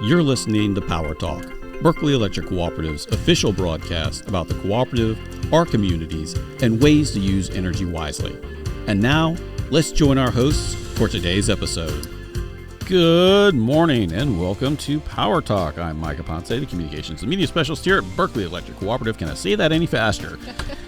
You're listening to Power Talk, Berkeley Electric Cooperative's official broadcast about the cooperative, our communities, and ways to use energy wisely. And now, let's join our hosts for today's episode. Good morning and welcome to Power Talk. I'm Micah Ponce, the Communications and Media Specialist here at Berkeley Electric Cooperative. Can I say that any faster?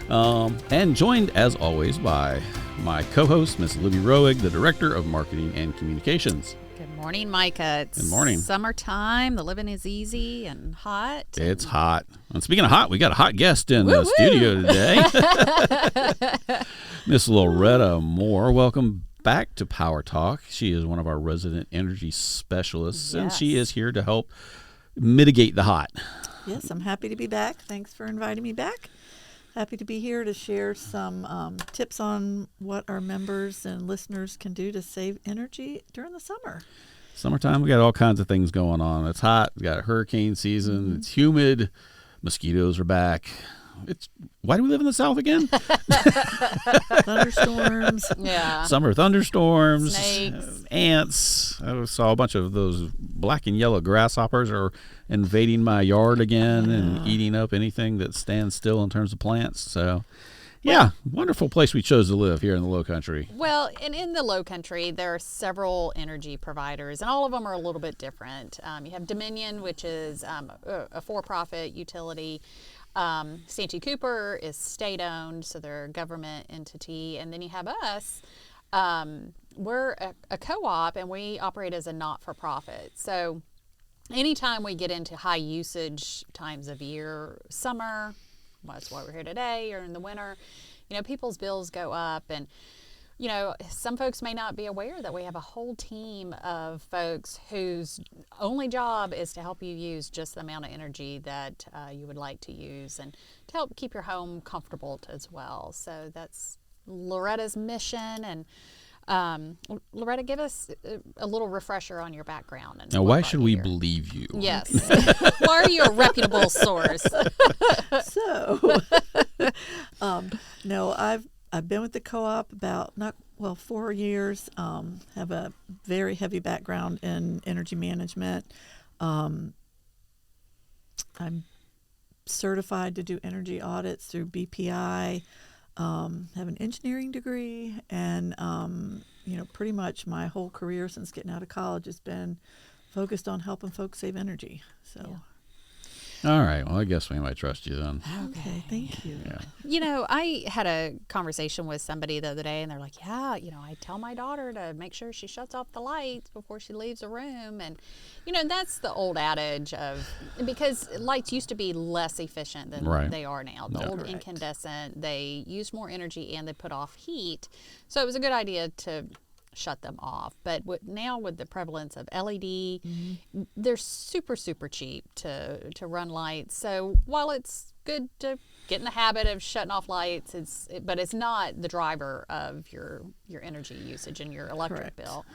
And joined, as always, by my co-host, Ms. Libby Roig, the Director of Marketing and Communications. Good morning, Micah. It's Good morning. Summertime. The living is easy and hot. It's hot. And speaking of hot, we got a hot guest in the studio today. Miss Loretta Moore. Welcome back to Power Talk. She is one of our resident energy specialists, and she is here to help mitigate the hot. Yes, I'm happy to be back. Thanks for inviting me back. Happy to be here to share some tips on what our members and listeners can do to save energy during the summer. Summertime, we got all kinds of things going on. It's hot. We got hurricane season. Mm-hmm. It's humid. Mosquitoes are back. Why do we live in the South again? Thunderstorms. Yeah. Summer thunderstorms. Snakes. Ants. I saw a bunch of those black and yellow grasshoppers are invading my yard again and eating up anything that stands still in terms of plants. So, yeah, wonderful place we chose to live here in the Low Country. Well, and in the Low Country, there are several energy providers, and all of them are a little bit different. You have Dominion, which is a for-profit utility. Santee Cooper is state-owned, so they're a government entity. And then you have us. We're a co-op, and we operate as a not-for-profit. So anytime we get into high usage times of year, summer, that's why we're here today, or in the winter, people's bills go up. And some folks may not be aware that we have a whole team of folks whose only job is to help you use just the amount of energy that you would like to use and to help keep your home comfortable as well. So that's Loretta's mission. And Loretta, give us a little refresher on your background. And now, why should we believe you? Yes. Why are you a reputable source? No, I've been with the co-op about 4 years. Have a very heavy background in energy management. I'm certified to do energy audits through BPI. Have an engineering degree, and pretty much my whole career since getting out of college has been focused on helping folks save energy. So. Yeah. All right. Well, I guess we might trust you then. Okay. Thank you. Yeah. I had a conversation with somebody the other day, and they're like, I tell my daughter to make sure she shuts off the lights before she leaves a room. And, that's the old adage because lights used to be less efficient than they are now. The old incandescent, they use more energy and they put off heat. So it was a good idea to shut them off. But now with the prevalence of LED, they're super, super cheap to run lights. So while it's good to get in the habit of shutting off lights, but it's not the driver of your energy usage and your electric bill.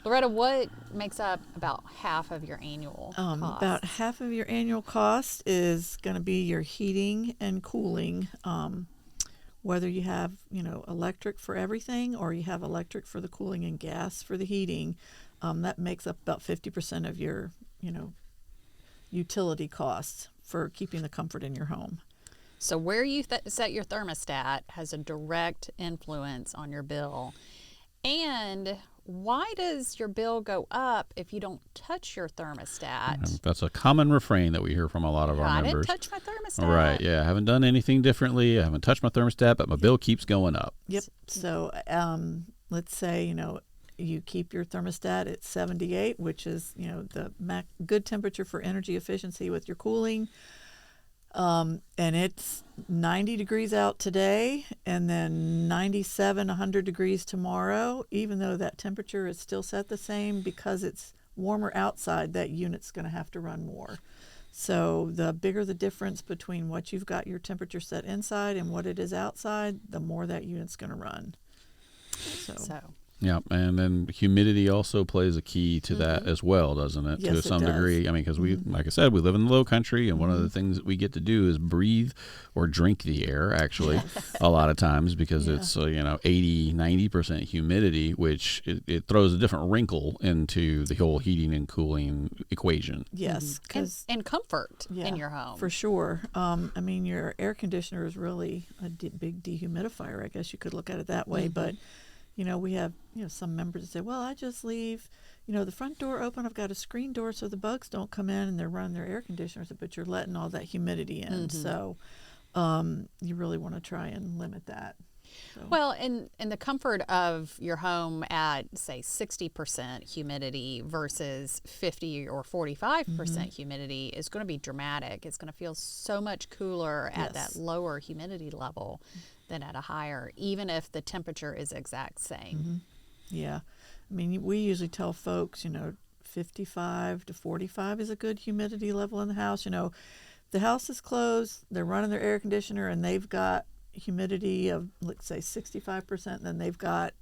Loretta, what makes up about half of your annual cost? About half of your annual cost is going to be your heating and cooling. Whether you have, electric for everything or you have electric for the cooling and gas for the heating, that makes up about 50% of your, utility costs for keeping the comfort in your home. So where you set your thermostat has a direct influence on your bill. And why does your bill go up if you don't touch your thermostat? That's a common refrain that we hear from a lot of our members. I didn't touch my thermostat. Right, yeah. I haven't done anything differently. I haven't touched my thermostat, but my bill keeps going up. Yep. So let's say, you keep your thermostat at 78, which is, the good temperature for energy efficiency with your cooling. And it's 90 degrees out today and then 97, 100 degrees tomorrow. Even though that temperature is still set the same, because it's warmer outside, that unit's going to have to run more. So the bigger the difference between what you've got your temperature set inside and what it is outside, the more that unit's going to run. So Yeah, and then humidity also plays a key to that as well, doesn't it? Yes, to it some does. degree. I mean, because we, like I said, we live in the low country, and one of the things that we get to do is breathe or drink the air, actually, a lot of times because it's, 80, 90% humidity, which it throws a different wrinkle into the whole heating and cooling equation. Yes, because and comfort in your home. for sure. I mean, your air conditioner is really a big dehumidifier. I guess you could look at it that way, but we have, some members that say, well, I just leave, the front door open. I've got a screen door so the bugs don't come in, and they're running their air conditioners, but you're letting all that humidity in. So you really want to try and limit that. So. Well, and the comfort of your home at, say, 60% humidity versus 50 or 45% humidity is going to be dramatic. It's going to feel so much cooler at that lower humidity level than at a higher, even if the temperature is exact same. Yeah. I mean, we usually tell folks, 55 to 45 is a good humidity level in the house. The house is closed, they're running their air conditioner, and they've got humidity of, let's say, 65%, and then they've got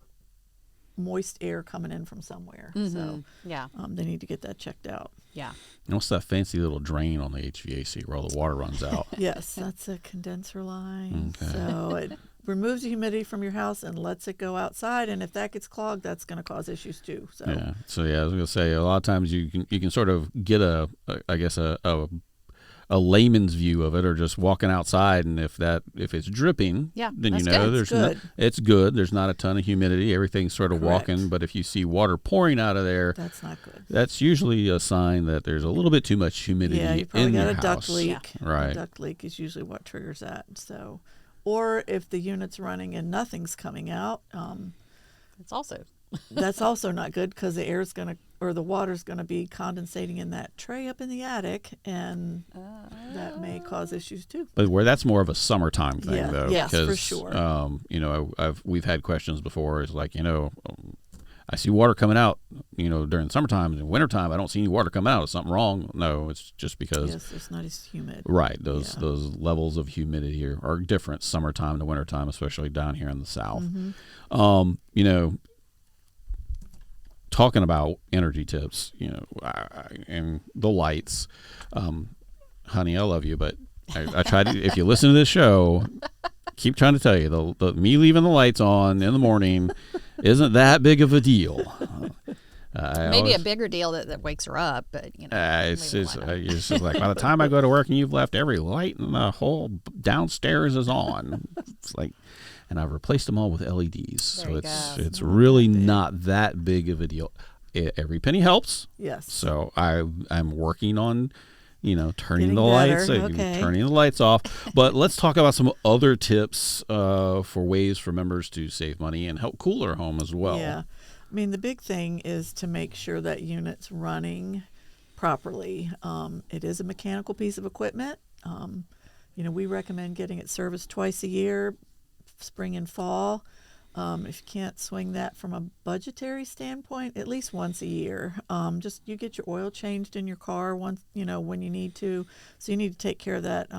moist air coming in from somewhere. So they need to get that checked out. Yeah. And what's that fancy little drain on the HVAC where all the water runs out? Yes, that's a condenser line. Okay. So it removes the humidity from your house and lets it go outside, and if that gets clogged, that's going to cause issues too. So I was going to say, a lot of times you can sort of get a layman's view of it, or just walking outside, and if it's dripping, then it's good. There's not a ton of humidity. Everything's sort of walking. But if you see water pouring out of there, that's not good. That's usually a sign that there's a little bit too much humidity in your house. Yeah, you probably got a duct leak. Yeah. Right. A duct leak is usually what triggers that. So, or if the unit's running and nothing's coming out, that's also not good, because the water's going to be condensating in that tray up in the attic, and that may cause issues too. But that's more of a summertime thing, though. Yes, because, for sure. We've had questions before. It's like, I see water coming out, during summertime. In wintertime, I don't see any water coming out. Is something wrong? No, it's just because it's not as humid. Right. Those levels of humidity are different summertime to wintertime, especially down here in the South. Talking about energy tips, and the lights, honey, I love you, but I try to, if you listen to this show, keep trying to tell you, me leaving the lights on in the morning isn't that big of a deal. Maybe a bigger deal that wakes her up, but it's just like, by the time I go to work and you've left every light in the whole downstairs is on, it's like. And I've replaced them all with LEDs, so it's really not that big of a deal. Every penny helps. Yes. So I'm working on, turning Getting the better. lights off. But let's talk about some other tips for ways for members to save money and help cool their home as well. Yeah, I mean, the big thing is to make sure that unit's running properly. It is a mechanical piece of equipment. We recommend getting it serviced twice a year, spring and fall. If you can't swing that from a budgetary standpoint, at least once a year. Just you get your oil changed in your car once, when you need to. So you need to take care of that,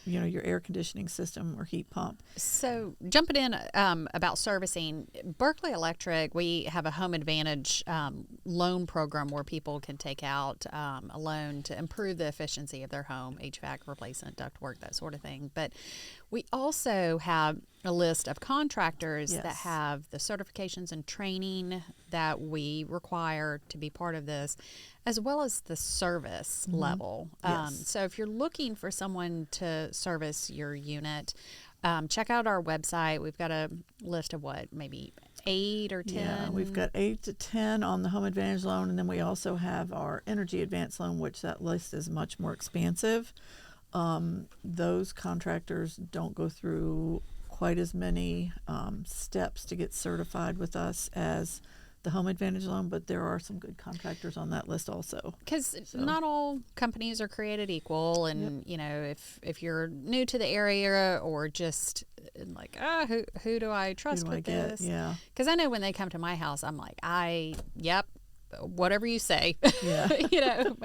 your air conditioning system or heat pump. So jumping in about servicing, Berkeley Electric, we have a Home Advantage loan program where people can take out a loan to improve the efficiency of their home, HVAC replacement, ductwork, that sort of thing. But we also have a list of contractors that have the certifications and training that we require to be part of this, as well as the service level. So if you're looking for someone to service your unit, check out our website. We've got a list of maybe 8 or 10? Yeah, we've got 8 to 10 on the Home Advantage loan, and then we also have our Energy Advance loan, which that list is much more expansive. Those contractors don't go through quite as many steps to get certified with us as the Home Advantage loan, but there are some good contractors on that list also. Because not all companies are created equal, and if you're new to the area or just like, who do I trust with this? Yeah. Because I know when they come to my house, I'm like, whatever you say. Yeah.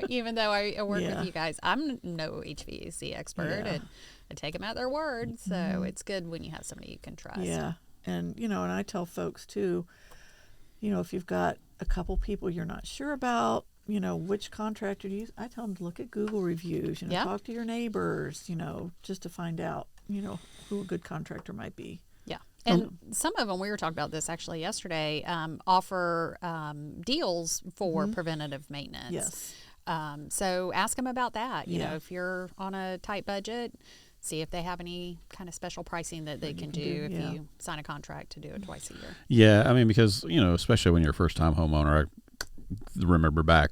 Even though I work with you guys, I'm no HVAC expert, and I take them at their word. So it's good when you have somebody you can trust. Yeah, and and I tell folks too, if you've got a couple people you're not sure about, which contractor to use, I tell them to look at Google reviews, talk to your neighbors, just to find out, who a good contractor might be. Yeah. And some of them, we were talking about this actually yesterday, offer deals for preventative maintenance. Yes. So ask them about that. You know, if you're on a tight budget, see if they have any kind of special pricing that they can do if you sign a contract to do it twice a year. Yeah, I mean, because, especially when you're a first-time homeowner, I remember back,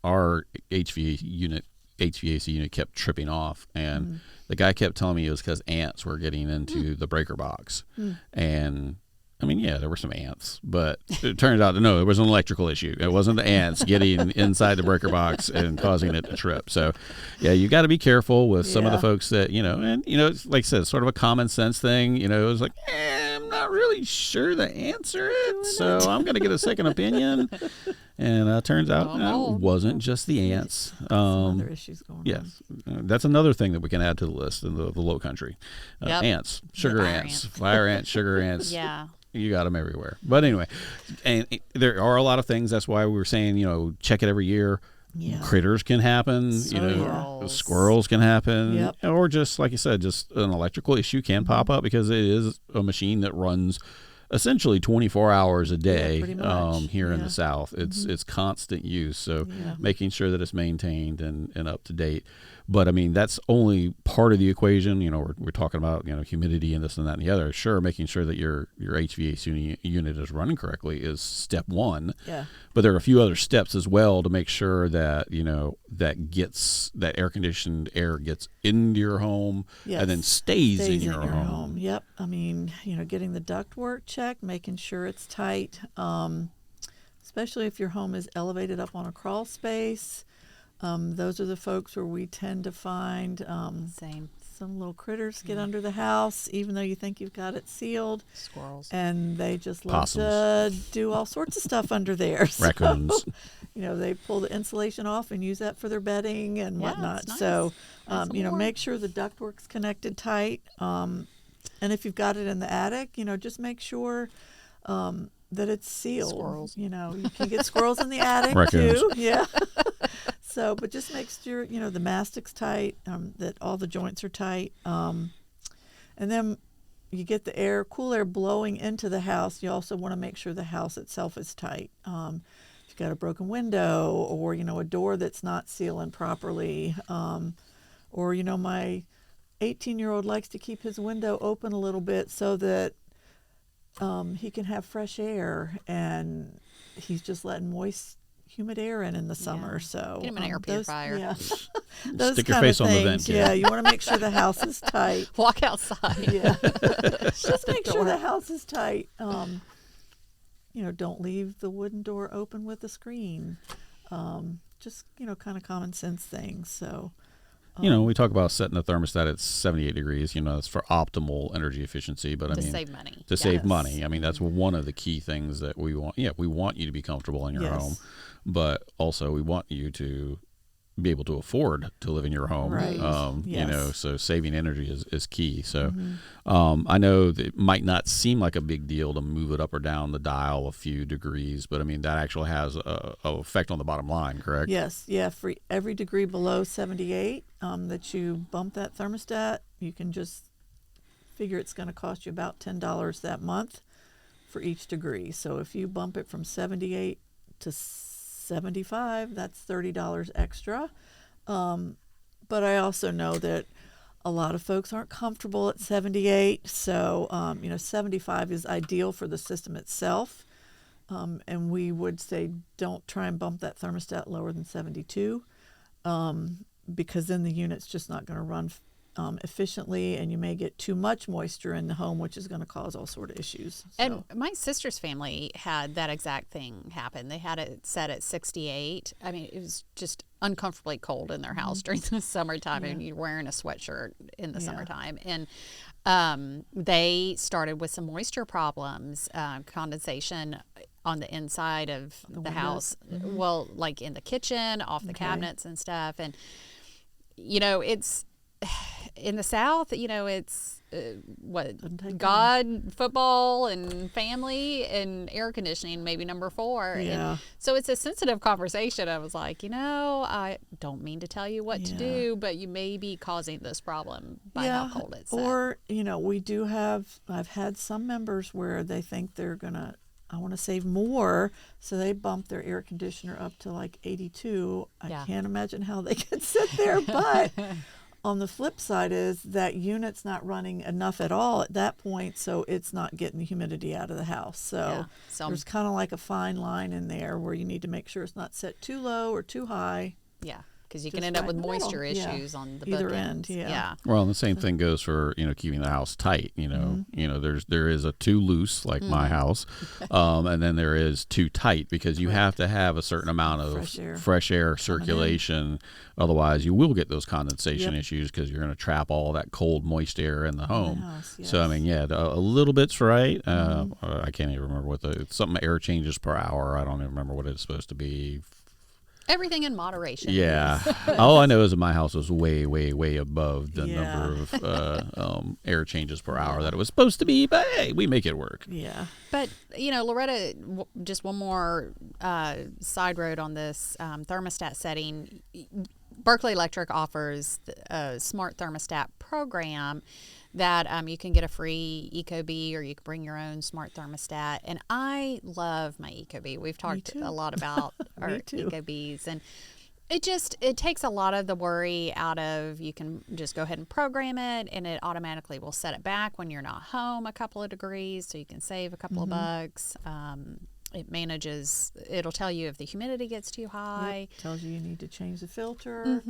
our HVAC unit kept tripping off, and the guy kept telling me it was because ants were getting into the breaker box. And I mean, yeah, there were some ants, but it turned out no, it was an electrical issue. It wasn't the ants getting inside the breaker box and causing it to trip. So, yeah, you got to be careful with some of the folks that, and, it's like I said, sort of a common sense thing. It was like, I'm not really sure the answer is, so I'm going to get a second opinion. And turns out it wasn't just the ants. Some other issues going on. Yes. That's another thing that we can add to the list in the low country. Ants, sugar ants, fire ants, sugar ants. Yeah. You got them everywhere. But anyway, and there are a lot of things. That's why we were saying, check it every year. Yeah. Critters can happen. Squirrels can happen. Yep. Or just, like you said, just an electrical issue can pop up because it is a machine that runs essentially 24 hours a day here in the South. It's constant use. So making sure that it's maintained and up to date. But I mean, that's only part of the equation. We're talking about, humidity and this and that and the other. Sure, making sure that your HVAC unit is running correctly is step one. Yeah. But there are a few other steps as well to make sure that, that air conditioned air gets into your home and then stays in your home. Yep. I mean, getting the ductwork checked, making sure it's tight, especially if your home is elevated up on a crawl space. Those are the folks where we tend to find some little critters get under the house, even though you think you've got it sealed. Squirrels. And they just love to do all sorts of stuff under there. Raccoons. So, they pull the insulation off and use that for their bedding and whatnot. Nice. So, make sure the ductwork's connected tight. And if you've got it in the attic, just make sure that it's sealed. Squirrels. You can get squirrels in the attic too. Yeah. So, but just make sure, the mastic's tight, that all the joints are tight. And then you get the cool air blowing into the house. You also want to make sure the house itself is tight. If you've got a broken window or, a door that's not sealing properly, or, my 18-year-old likes to keep his window open a little bit so that he can have fresh air, and he's just letting moist, humid air in the summer. So get him an air purifier. Those stick your face on the vent. Yeah, you want to make sure the house is tight. Walk outside. Yeah, just make sure the house is tight. Don't leave the wooden door open with a screen. Just kind of common sense things. So. We talk about setting the thermostat at 78 degrees. That's for optimal energy efficiency. But to save money. To save money. I mean, that's one of the key things that we want. Yeah, we want you to be comfortable in your home, but also we want you to be able to afford to live in your home. Right. So saving energy is key. So I know that it might not seem like a big deal to move it up or down the dial a few degrees, but I mean, that actually has a effect on the bottom line, correct? Yes. Yeah. For every degree below 78 that you bump that thermostat, you can just figure it's going to cost you about $10 that month for each degree. So if you bump it from 78 to 75, that's $30 extra. But I also know that a lot of folks aren't comfortable at 78. So, 75 is ideal for the system itself. And we would say don't try and bump that thermostat lower than 72, because then the unit's just not going to run efficiently, and you may get too much moisture in the home, which is going to cause all sort of issues. And my sister's family had that exact thing happen. They had it set at 68. I mean, it was just uncomfortably cold in their house during the summertime, and you're wearing a sweatshirt in the summertime. And they started with some moisture problems, condensation on the inside of the house. Well, like in the kitchen, off the cabinets and stuff. And, in the South, you know, it's Doesn't take God, football, and family, and air conditioning, maybe number 4. Yeah. And so it's a sensitive conversation. I was like, you know, I don't mean to tell you what to do, but you may be causing this problem by how cold it's set. Or, you know, I've had some members where they think they're going to, I want to save more, so they bump their air conditioner up to like 82. I can't imagine how they can sit there, but on the flip side is that unit's not running enough at all at that point, so it's not getting the humidity out of the house. So there's kind of like a fine line in there where you need to make sure it's not set too low or too high. Yeah, because you can end up with moisture issues on the either bookends. end. Well, and the same thing goes for, you know, keeping the house tight. You know, you know, there is a too loose, like my house, and then there is too tight, because you have to have a certain amount of fresh air circulation. Otherwise, you will get those condensation issues, because you're going to trap all that cold, moist air in the home. So I mean, a little bit's right. I can't even remember what something air changes per hour. I don't even remember what it's supposed to be. Everything in moderation. Yeah. All I know is that my house was way, way, way above the number of air changes per hour that it was supposed to be. But hey, we make it work. Yeah. But, you know, Loretta, just one more side road on this thermostat setting. Berkeley Electric offers a smart thermostat program that you can get a free Ecobee, or you can bring your own smart thermostat. And I love my Ecobee. We've talked a lot about our Ecobees, and it takes a lot of the worry out of, you can just go ahead and program it, and it automatically will set it back when you're not home a couple of degrees, so you can save a couple of bucks. It manages, it'll tell you if the humidity gets too high. It tells you need to change the filter.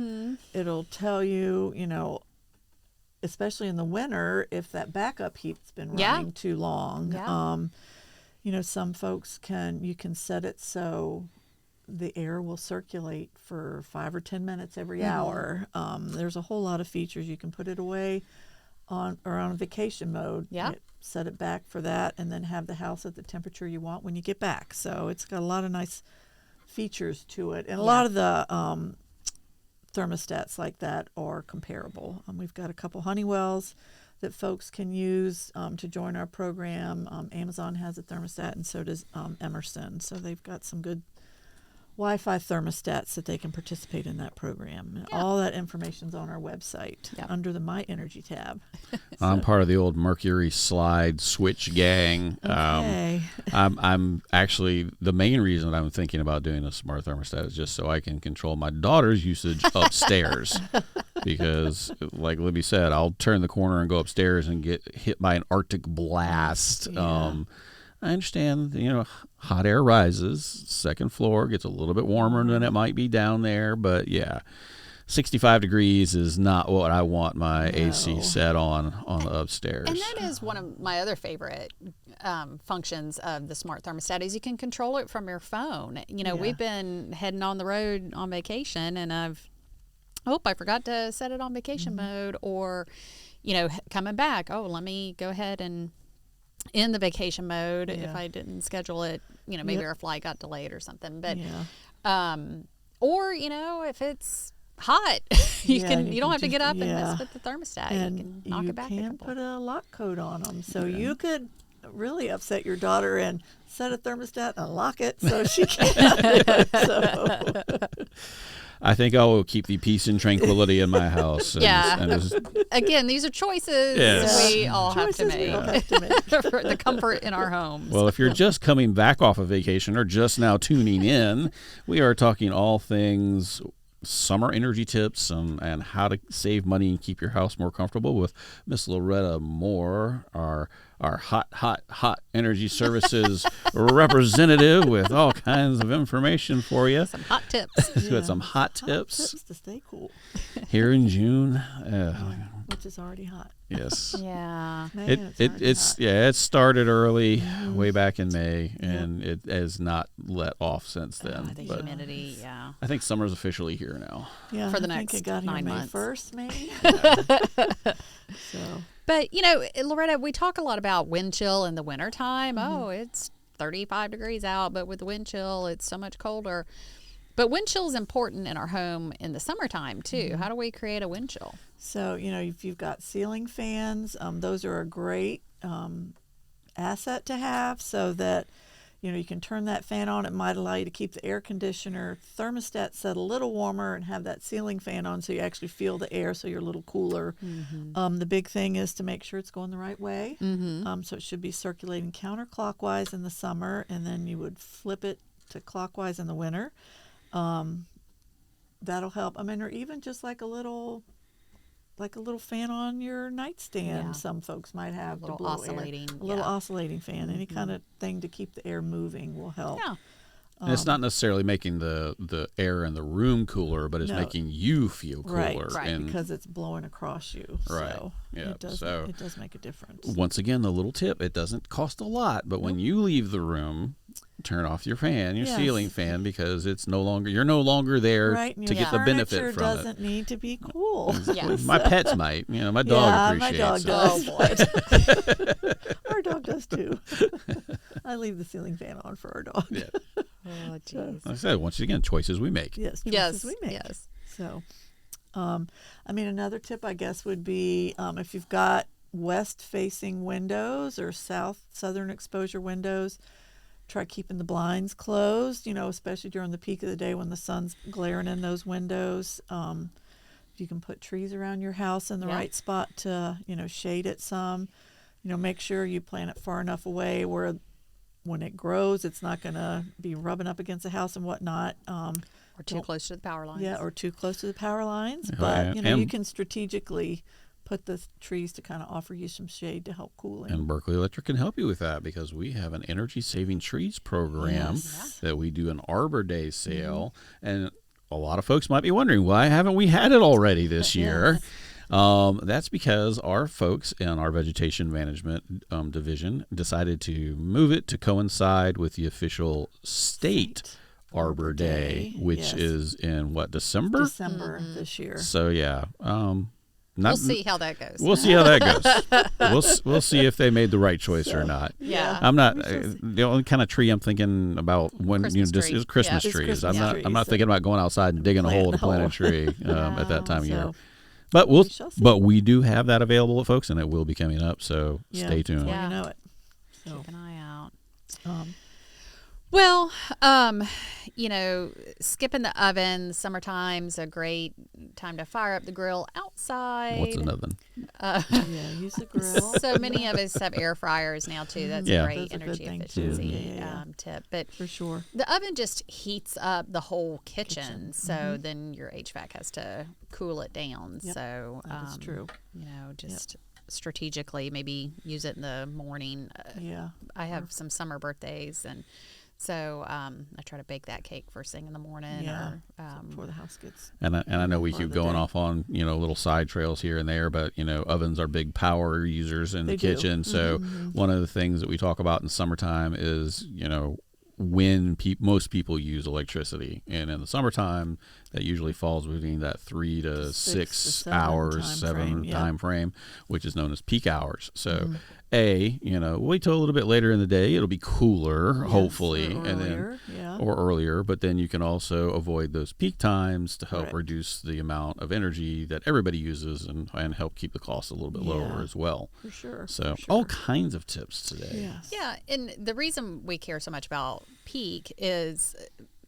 It'll tell you, you know, especially in the winter, if that backup heat's been running too long. You know, some folks you can set it so the air will circulate for 5 or 10 minutes every hour. There's a whole lot of features. You can put it away on vacation mode. Set it back for that, and then have the house at the temperature you want when you get back. So it's got a lot of nice features to it, and a lot of the thermostats like that are comparable. We've got a couple Honeywells that folks can use to join our program. Amazon has a thermostat, and so does Emerson. So they've got some good Wi-Fi thermostats that they can participate in that program. And all that information's on our website under the My Energy tab. I'm part of the old Mercury slide switch gang. I'm actually, the main reason I'm thinking about doing a smart thermostat is just so I can control my daughter's usage upstairs. Because, like Libby said, I'll turn the corner and go upstairs and get hit by an Arctic blast. I understand, you know, hot air rises, second floor gets a little bit warmer than it might be down there, but 65 degrees is not what I want my AC set on upstairs. And that is one of my other favorite functions of the smart thermostat, is you can control it from your phone. You know, we've been heading on the road on vacation, and I forgot to set it on vacation mode, or, you know, coming back, let me go ahead and in the vacation mode if I didn't schedule it, you know, maybe our flight got delayed or something. But or, you know, if it's hot, you don't have to get up and mess with the thermostat. And you can knock it back. You can put a lock code on them, so you could really upset your daughter and set a thermostat and lock it so she can't do it. So I think I will keep the peace and tranquility in my house. Again, these are choices we all have to make for the comfort in our homes. Well, if you're just coming back off of vacation or just now tuning in, we are talking all things summer energy tips and how to save money and keep your house more comfortable with Miss Loretta Moore, our hot energy services representative, with all kinds of information for you. Some hot tips. With some hot tips to stay cool here in June, which is already hot. Yes. Yeah. It started early, way back in May, and it has not let off since then. The humidity, I think summer's officially here now. Yeah, for the I next think it got 9 here months. May 1st, maybe. So. But, you know, Loretta, we talk a lot about wind chill in the wintertime. It's 35 degrees out, but with the wind chill, it's so much colder. But wind chill is important in our home in the summertime too. How do we create a wind chill? So, if you've got ceiling fans, those are a great asset to have, so that you can turn that fan on. It might allow you to keep the air conditioner thermostat set a little warmer and have that ceiling fan on, so you actually feel the air, so you're a little cooler. The big thing is to make sure it's going the right way. So it should be circulating counterclockwise in the summer, and then you would flip it to clockwise in the winter. That'll help. Or even just like a little fan on your nightstand. Yeah. Some folks might have A little to blow oscillating, air. A little oscillating fan. Any kind of thing to keep the air moving will help. Yeah. And it's not necessarily making the air in the room cooler, but it's making you feel cooler. Right, And because it's blowing across you. Right. So Yeah. it does make a difference. Once again, the little tip, it doesn't cost a lot, but when you leave the room, turn off your fan, your ceiling fan, because you're no longer there to get the benefit furniture from it. doesn't need to be cool. Yes. My pets might, my dog appreciates my dog it. does. Oh boy. Our dog does too. I leave the ceiling fan on for our dog. Yeah. Oh, jeez. Like I said, once again, choices we make. Yes, Yes. we make. Yes. So, another tip, I guess, would be if you've got west-facing windows or southern exposure windows, try keeping the blinds closed, especially during the peak of the day when the sun's glaring in those windows. If you can put trees around your house in the right spot to, shade it some, make sure you plant it far enough away where when it grows, it's not going to be rubbing up against the house and whatnot. Or too close to the power lines. Yeah, or too close to the power lines. Oh, But, yeah. you can strategically put the trees to kind of offer you some shade to help cooling. And Berkeley Electric can help you with that because we have an energy saving trees program that we do an Arbor Day sale. And a lot of folks might be wondering, why haven't we had it already this year? That's because our folks in our vegetation management division decided to move it to coincide with the official state Arbor Day, which is in December? December this year. So, yeah. We'll see how that goes. We'll see how that goes. We'll see if they made the right choice or not. Yeah. I'm not the only kind of tree I'm thinking about when Christmas this tree. is Christmas Yeah. trees. Christmas I'm not trees. thinking about going outside and digging a hole to plant a tree at that time of year. So But shall see. but we do have that available, folks, and it will be coming up. So stay tuned. Yeah. You know it. So, Keep an eye out. um, Well, skipping the oven, summertime's a great time to fire up the grill outside. What's an oven? use the grill. So many of us have air fryers now too. That's Yeah. a great That's a good energy thing, too. efficiency Yeah. tip. But For sure. the oven just heats up the whole kitchen. So then your HVAC has to cool it down. Yep. So That is true. just strategically maybe use it in the morning. Yeah. I have some summer birthdays, and so I try to bake that cake first thing in the morning. Yeah. Or, Before the house gets. And I know we part of keep the going day. off on little side trails here and there, but ovens are big power users in the They do. kitchen. So one of the things that we talk about in summertime is when most people use electricity, and in the summertime that usually falls within that 3 to 6 to 7 hours, time 7 frame, yeah. time frame, which is known as peak hours. So wait till a little bit later in the day, it'll be cooler, hopefully, or and earlier, then or earlier, but then you can also avoid those peak times to help Correct. reduce the amount of energy that everybody uses and help keep the cost a little bit lower Yeah. as well. For sure. So for all sure. kinds of tips today. Yes. Yeah, and the reason we care so much about peak is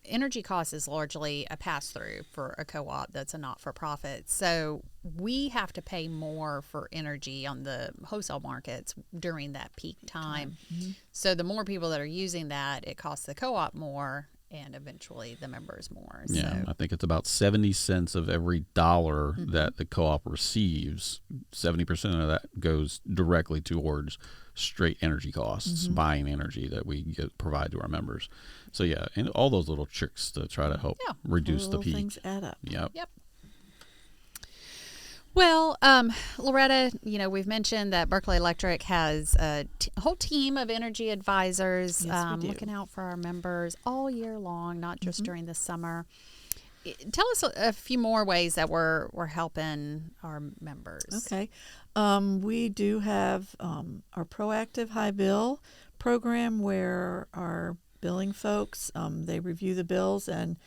energy cost is largely a pass-through for a co-op that's a not-for-profit. So we have to pay more for energy on the wholesale markets during that peak time. So the more people that are using that, it costs the co-op more and eventually the members more. Yeah, So, I think it's about 70 cents of every dollar that the co-op receives. 70% of that goes directly towards straight energy costs, buying energy that we provide to our members. So yeah, and all those little tricks to try to help reduce the Little peak. things add up. Yep. Yep. Well, Loretta, we've mentioned that Berkeley Electric has a whole team of energy advisors Yes, we do. looking out for our members all year long, not just during the summer. Tell us a few more ways that we're helping our members. Okay. We do have our proactive high bill program where our billing folks, they review the bills and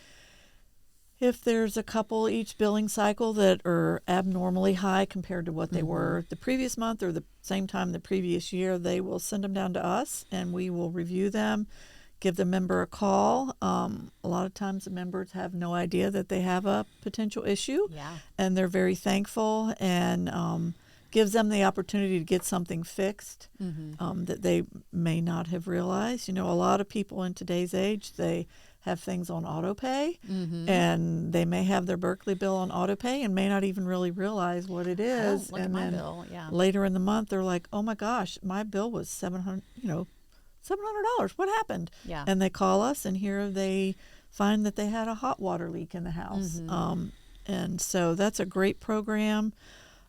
If there's a couple each billing cycle that are abnormally high compared to what they were the previous month or the same time the previous year, they will send them down to us and we will review them, give the member a call. A lot of times the members have no idea that they have a potential issue, and they're very thankful, and gives them the opportunity to get something fixed that they may not have realized. A lot of people in today's age, they have things on auto pay, and they may have their Berkeley bill on auto pay and may not even really realize what it is. Look at my bill. Yeah. Later in the month, they're like, "Oh my gosh, my bill was $700. What happened?" Yeah. And they call us, and here they find that they had a hot water leak in the house. And so that's a great program.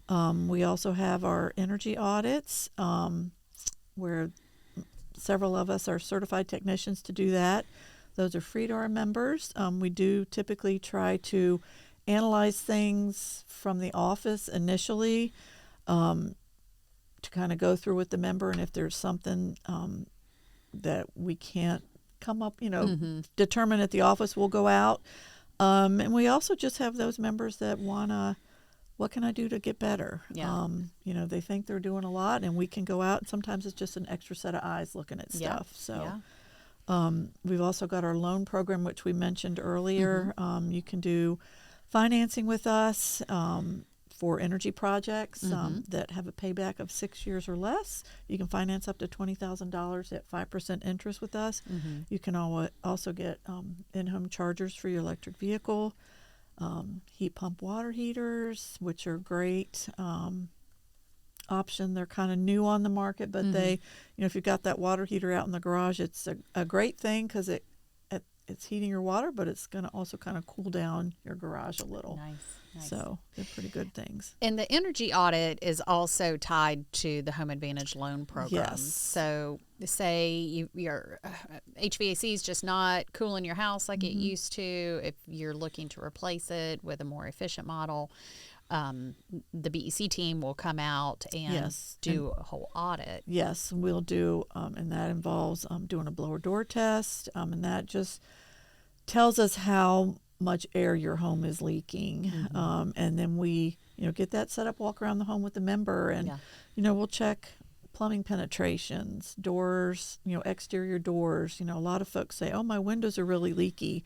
We also have our energy audits, where several of us are certified technicians to do that. Those are free to our members. We do typically try to analyze things from the office initially, to kind of go through with the member, and if there's something that we can't come up, determine at the office, we'll go out. And we also just have those members that want to, what can I do to get better? Yeah. They think they're doing a lot, and we can go out, and sometimes it's just an extra set of eyes looking at stuff. So we've also got our loan program, which we mentioned earlier. You can do financing with us for energy projects that have a payback of 6 years or less. You can finance up to $20,000 at 5% interest with us. You can also get in-home chargers for your electric vehicle, heat pump water heaters, which are great option. They're kind of new on the market, but they, if you've got that water heater out in the garage, it's a great thing because it's heating your water, but it's going to also kind of cool down your garage a little. Nice. So they're pretty good things. And the energy audit is also tied to the Home Advantage loan program. Yes. So say your HVAC is just not cooling your house like it used to. If you're looking to replace it with a more efficient model, the BEC team will come out and do a whole audit. Yes, we'll do, and that involves doing a blower door test, and that just tells us how much air your home is leaking. And then we, get that set up, walk around the home with the member, and, we'll check plumbing penetrations, doors, exterior doors. A lot of folks say, "Oh, my windows are really leaky."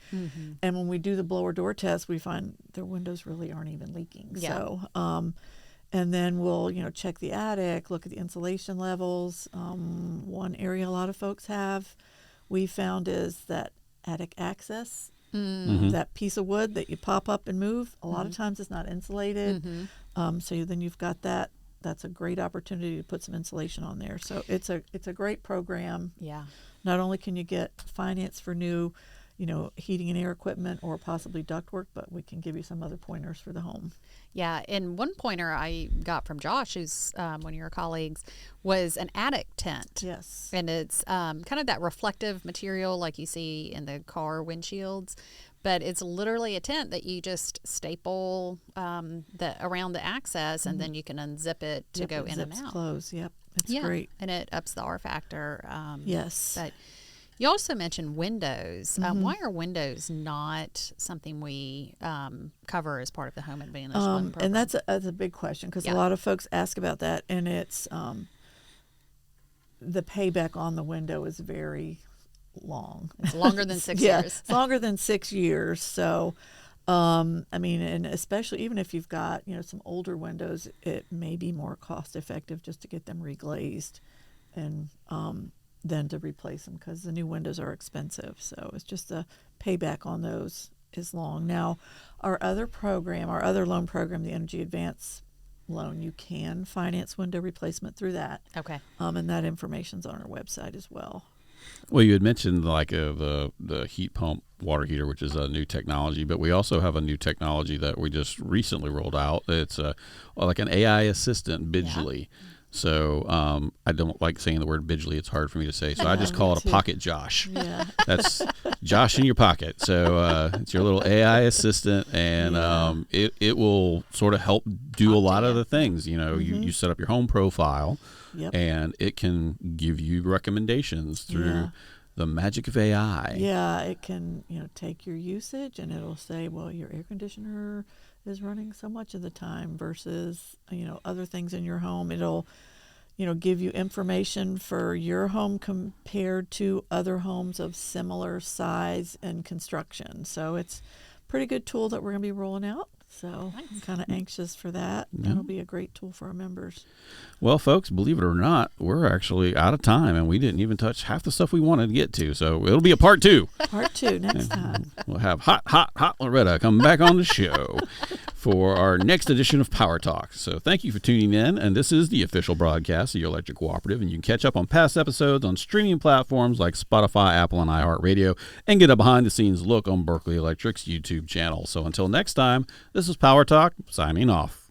And when we do the blower door test, we find their windows really aren't even leaking. So, and then we'll, check the attic, look at the insulation levels. One area a lot of folks we found is that attic access, that piece of wood that you pop up and move. A lot of times it's not insulated. So then you've got that. That's a great opportunity to put some insulation on there. So it's a great program. Yeah. Not only can you get finance for new, heating and air equipment or possibly ductwork, but we can give you some other pointers for the home. Yeah, and one pointer I got from Josh, who's one of your colleagues, was an attic tent. Yes. And it's kind of that reflective material like you see in the car windshields, but it's literally a tent that you just staple around the access, and then you can unzip it to go in and out. Close. Yep, it's great. And it ups the R factor. Yes. But you also mentioned windows. Why are windows not something we cover as part of the Home Advantage loan program? And that's a big question because a lot of folks ask about that, and it's the payback on the window is very long. It's longer than 6 years. It's longer than 6 years. So, and especially even if you've got, some older windows, it may be more cost effective just to get them reglazed and than to replace them because the new windows are expensive. So it's just the payback on those is long. Now, our other loan program, the Energy Advance loan, you can finance window replacement through that. Okay. And that information's on our website as well. Well, you had mentioned the heat pump water heater, which is a new technology, but we also have a new technology that we just recently rolled out. It's like an AI assistant, Bidgely. Yeah. So I don't like saying the word Bidgely. It's hard for me to say. So I just call it a pocket Josh. Yeah. That's Josh in your pocket. So it's your little AI assistant, and it will sort of help do a lot of the things. You set up your home profile. Yep. And it can give you recommendations through The magic of AI. Yeah, it can, take your usage and it'll say, well, your air conditioner is running so much of the time versus, other things in your home. It'll, give you information for your home compared to other homes of similar size and construction. So it's a pretty good tool that we're going to be rolling out. So I'm kind of anxious for that. That'll be a great tool for our members. Well, folks, believe it or not, we're actually out of time, and we didn't even touch half the stuff we wanted to get to. So it'll be a part 2. Part 2 next time. We'll have hot Loretta come back on the show for our next edition of Power Talk. So thank you for tuning in, and this is the official broadcast of your electric cooperative, and you can catch up on past episodes on streaming platforms like Spotify, Apple, and iHeartRadio, and get a behind-the-scenes look on Berkeley Electric's YouTube channel. So until next time, this is Power Talk, signing off.